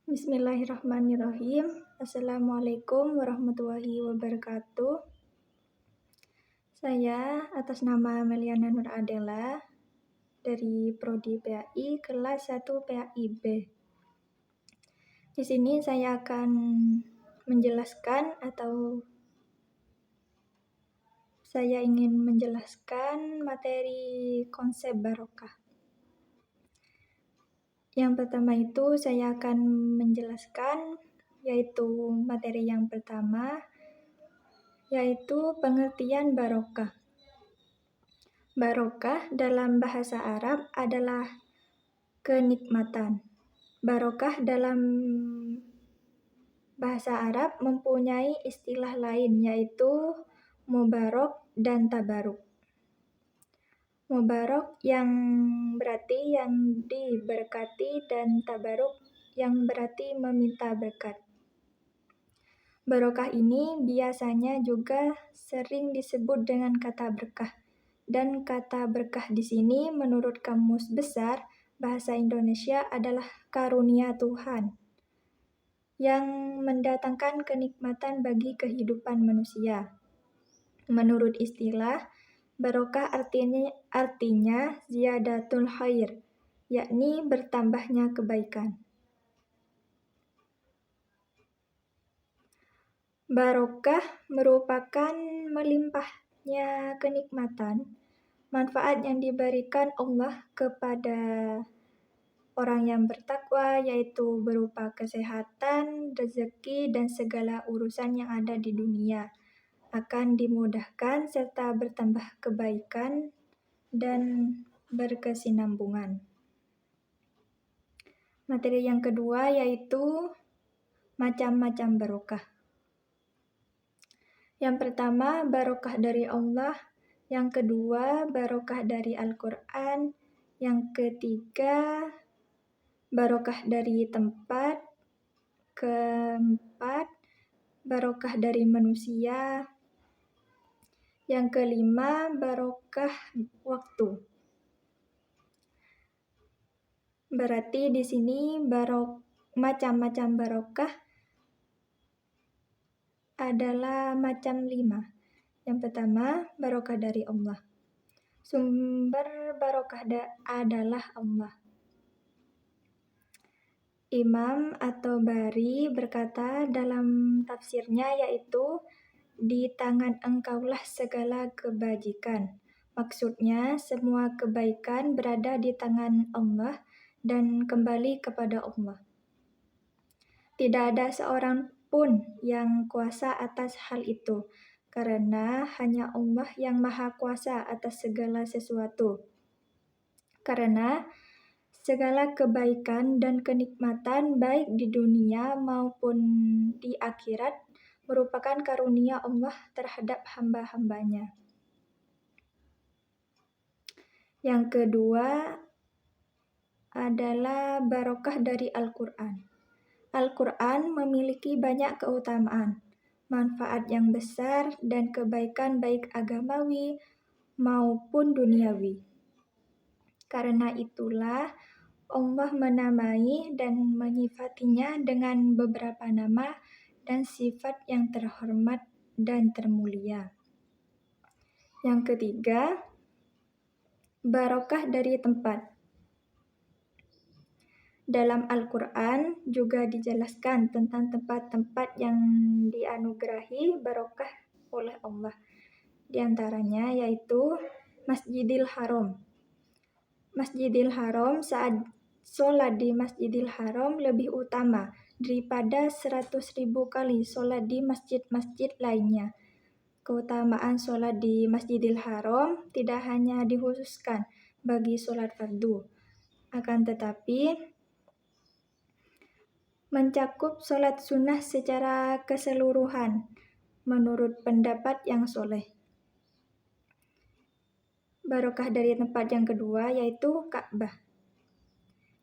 Bismillahirrahmanirrahim. Assalamualaikum warahmatullahi wabarakatuh. Saya atas nama Meliana Nur Adela dari Prodi PAI kelas 1 PAI B. Di sini saya akan menjelaskan atau saya ingin menjelaskan materi konsep barokah. Yang pertama itu saya akan menjelaskan yaitu materi yang pertama yaitu pengertian barokah. Barokah dalam bahasa Arab adalah kenikmatan. Barokah dalam bahasa Arab mempunyai istilah lain yaitu mubarok dan tabaruk. Mubarok yang berarti yang diberkati dan tabaruk yang berarti meminta berkat. Barokah ini biasanya juga sering disebut dengan kata berkah. Dan kata berkah di sini menurut Kamus Besar Bahasa Indonesia adalah karunia Tuhan yang mendatangkan kenikmatan bagi kehidupan manusia. Menurut istilah, barokah artinya ziyadatul khair, yakni bertambahnya kebaikan. Barokah merupakan melimpahnya kenikmatan, manfaat yang diberikan Allah kepada orang yang bertakwa, yaitu berupa kesehatan, rezeki, dan segala urusan yang ada di dunia akan dimudahkan serta bertambah kebaikan dan berkesinambungan. Materi yang kedua yaitu macam-macam barokah. Yang pertama, barokah dari Allah. Yang kedua, barokah dari Al-Quran. Yang ketiga, barokah dari tempat. Keempat, barokah dari manusia. Yang kelima, barokah waktu. Berarti di sini macam-macam barokah adalah macam 5. Yang pertama, barokah dari Allah. Sumber barokah adalah Allah. Imam At-Tabari berkata dalam tafsirnya yaitu, di tangan engkaulah segala kebajikan. Maksudnya semua kebaikan berada di tangan Allah dan kembali kepada Allah. Tidak ada seorang pun yang kuasa atas hal itu, karena hanya Allah yang maha kuasa atas segala sesuatu. Karena segala kebaikan dan kenikmatan baik di dunia maupun di akhirat merupakan karunia Allah terhadap hamba-hambanya. Yang kedua adalah barokah dari Al-Quran. Al-Quran memiliki banyak keutamaan, manfaat yang besar, dan kebaikan baik agamawi maupun duniawi. Karena itulah Allah menamai dan menyifatinya dengan beberapa nama dan sifat yang terhormat dan termulia. Yang ketiga, barokah dari tempat. Dalam Al-Quran juga dijelaskan tentang tempat-tempat yang dianugerahi barokah oleh Allah. Di antaranya yaitu Masjidil Haram. Masjidil Haram, saat sholat di Masjidil Haram lebih utama daripada 100.000 kali sholat di masjid-masjid lainnya. Keutamaan sholat di Masjidil Haram tidak hanya dikhususkan bagi sholat fardu, akan tetapi mencakup sholat sunnah secara keseluruhan menurut pendapat yang soleh. Barokah dari tempat yang kedua yaitu Ka'bah,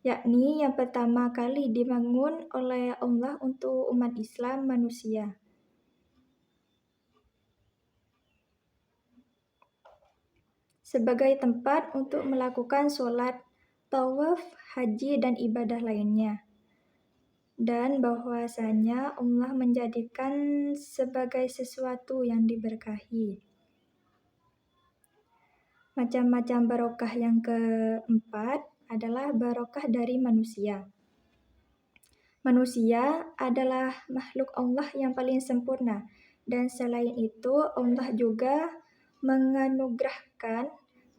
yakni yang pertama kali dibangun oleh Allah untuk umat Islam manusia. Sebagai tempat untuk melakukan sholat, tawaf, haji, dan ibadah lainnya. dan bahwasanya Allah menjadikan sebagai sesuatu yang diberkahi. Macam-macam barokah yang keempat adalah barokah dari manusia. Manusia adalah makhluk Allah yang paling sempurna, dan selain itu Allah juga menganugerahkan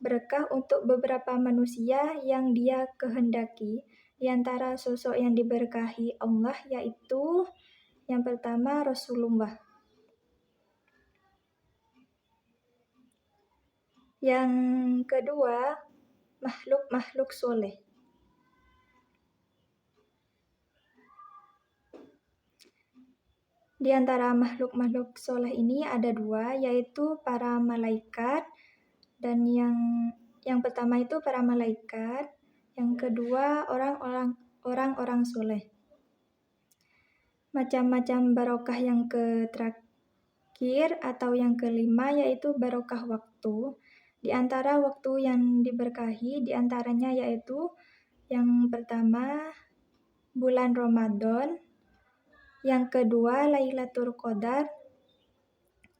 berkah untuk beberapa manusia yang Dia kehendaki. Di antara sosok yang diberkahi Allah yaitu yang pertama Rasulullah. Yang kedua, makhluk-makhluk soleh. Di antara makhluk-makhluk soleh ini ada dua, yaitu para malaikat, dan yang pertama itu para malaikat, yang kedua orang-orang soleh. Macam-macam barokah yang terakhir atau yang kelima yaitu barokah waktu. Di antara waktu yang diberkahi, di antaranya yaitu yang pertama bulan Ramadan, yang kedua Lailatul Qadar,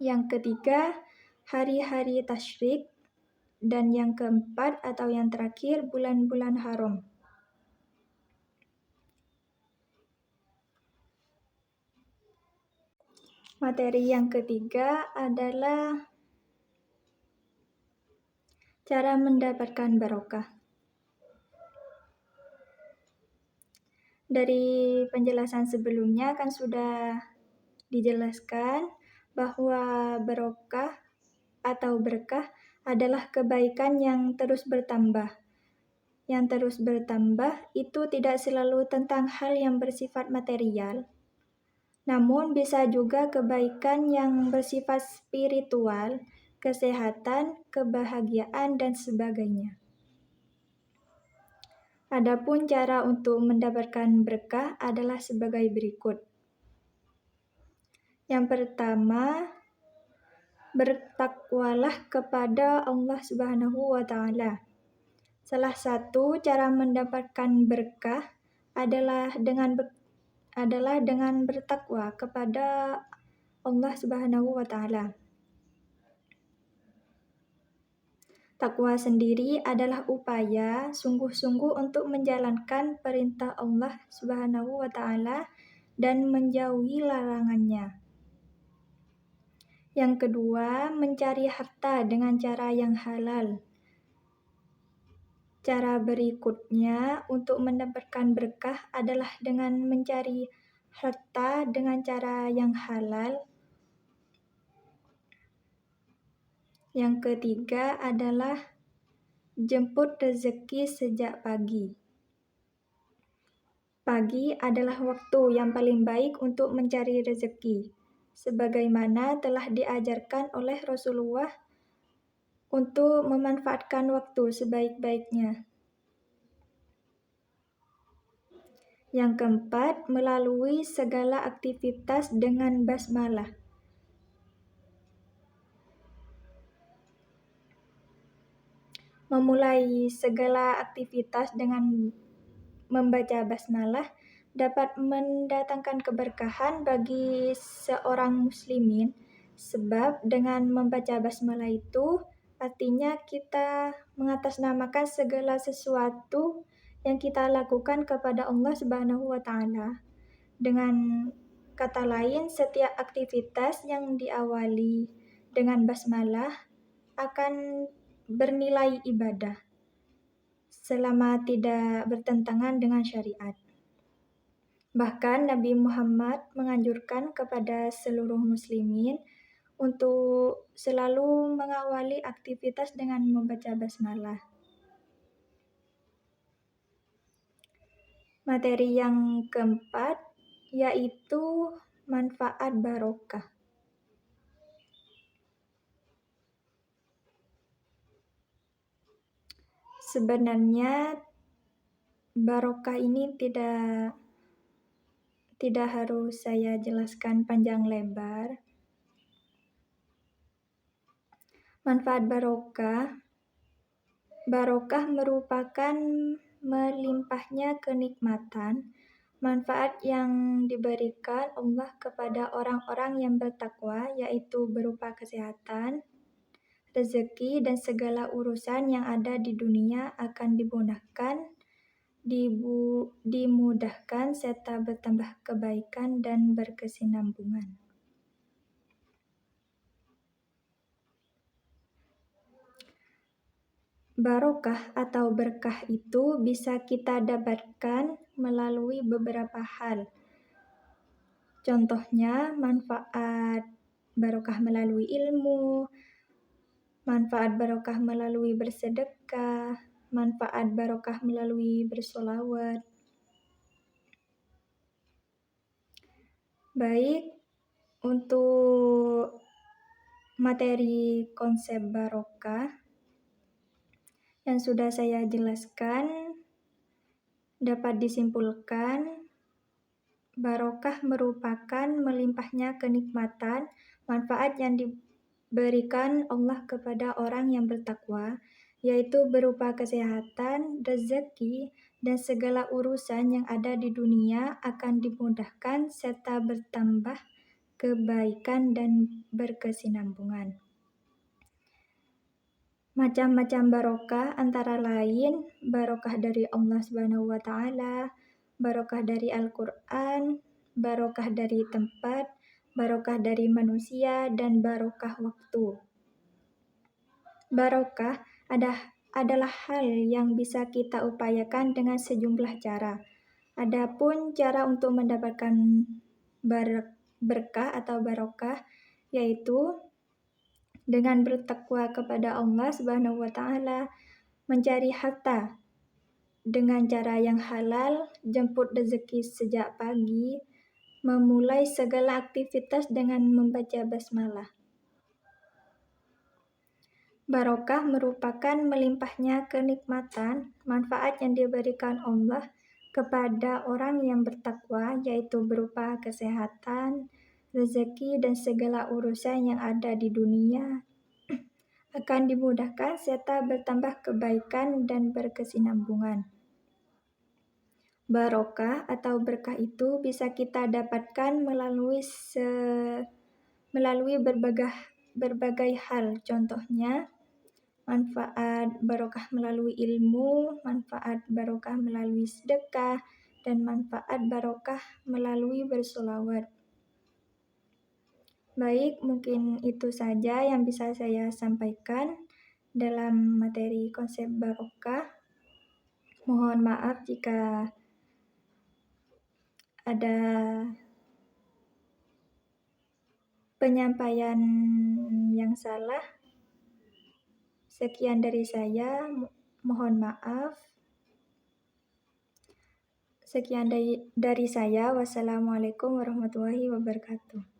yang ketiga hari-hari tasyrik, dan yang keempat atau yang terakhir bulan-bulan haram. Materi yang ketiga adalah cara mendapatkan barokah. Dari penjelasan sebelumnya kan sudah dijelaskan bahwa barokah atau berkah adalah kebaikan yang terus bertambah. Yang terus bertambah itu tidak selalu tentang hal yang bersifat material, namun bisa juga kebaikan yang bersifat spiritual, kesehatan, kebahagiaan, dan sebagainya. Adapun cara untuk mendapatkan berkah adalah sebagai berikut. Yang pertama, bertakwalah kepada Allah Subhanahu wa Ta'ala. Salah satu cara mendapatkan berkah adalah dengan bertakwa kepada Allah Subhanahu wa Ta'ala. Takwa sendiri adalah upaya sungguh-sungguh untuk menjalankan perintah Allah Subhanahu wa Ta'ala dan menjauhi larangannya. Yang kedua, mencari harta dengan cara yang halal. Cara berikutnya untuk mendapatkan berkah adalah dengan mencari harta dengan cara yang halal. Yang ketiga adalah jemput rezeki sejak pagi. Pagi adalah waktu yang paling baik untuk mencari rezeki, sebagaimana telah diajarkan oleh Rasulullah untuk memanfaatkan waktu sebaik-baiknya. Yang keempat, melalui segala aktivitas dengan basmalah. Memulai segala aktivitas dengan membaca basmalah dapat mendatangkan keberkahan bagi seorang muslimin, sebab dengan membaca basmalah itu artinya kita mengatasnamakan segala sesuatu yang kita lakukan kepada Allah Subhanahu wa Ta'ala. Dengan kata lain, setiap aktivitas yang diawali dengan basmalah akan bernilai ibadah selama tidak bertentangan dengan syariat. Bahkan Nabi Muhammad menganjurkan kepada seluruh muslimin untuk selalu mengawali aktivitas dengan membaca basmalah. Materi yang keempat yaitu manfaat barokah. Sebenarnya barokah ini tidak harus saya jelaskan panjang lebar. Manfaat barokah merupakan melimpahnya kenikmatan, Manfaat yang diberikan Allah kepada orang-orang yang bertakwa yaitu berupa kesehatan, rezeki, dan segala urusan yang ada di dunia akan dimudahkan serta bertambah kebaikan dan berkesinambungan. Barokah atau berkah itu bisa kita dapatkan melalui beberapa hal. Contohnya, manfaat barokah melalui ilmu, manfaat barokah melalui bersedekah, manfaat barokah melalui bersolawat. Baik, untuk materi konsep barokah yang sudah saya jelaskan, dapat disimpulkan barokah merupakan melimpahnya kenikmatan, manfaat yang diberikan Allah kepada orang yang bertakwa, yaitu berupa kesehatan, rezeki, dan segala urusan yang ada di dunia akan dimudahkan serta bertambah kebaikan dan berkesinambungan. Macam-macam barokah antara lain barokah dari Allah Subhanahu wa taala, barokah dari Al-Qur'an, barokah dari tempat, barokah dari manusia, dan barokah waktu. Barokah adalah hal yang bisa kita upayakan dengan sejumlah cara. Adapun cara untuk mendapatkan berkah atau barokah yaitu dengan bertakwa kepada Allah Subhanahu wa taala, mencari harta dengan cara yang halal, jemput rezeki sejak pagi, memulai segala aktivitas dengan membaca basmalah. Barokah merupakan melimpahnya kenikmatan, manfaat yang diberikan Allah kepada orang yang bertakwa, yaitu berupa kesehatan, rezeki, dan segala urusan yang ada di dunia akan dimudahkan serta bertambah kebaikan dan berkesinambungan. Barokah atau berkah itu bisa kita dapatkan melalui berbagai hal. Contohnya, manfaat barokah melalui ilmu, manfaat barokah melalui sedekah, dan manfaat barokah melalui bersolawat. Baik, mungkin itu saja yang bisa saya sampaikan dalam materi konsep barokah. Mohon maaf jika ada penyampaian yang salah. Sekian dari saya, mohon maaf. Sekian dari saya. Wassalamualaikum warahmatullahi wabarakatuh.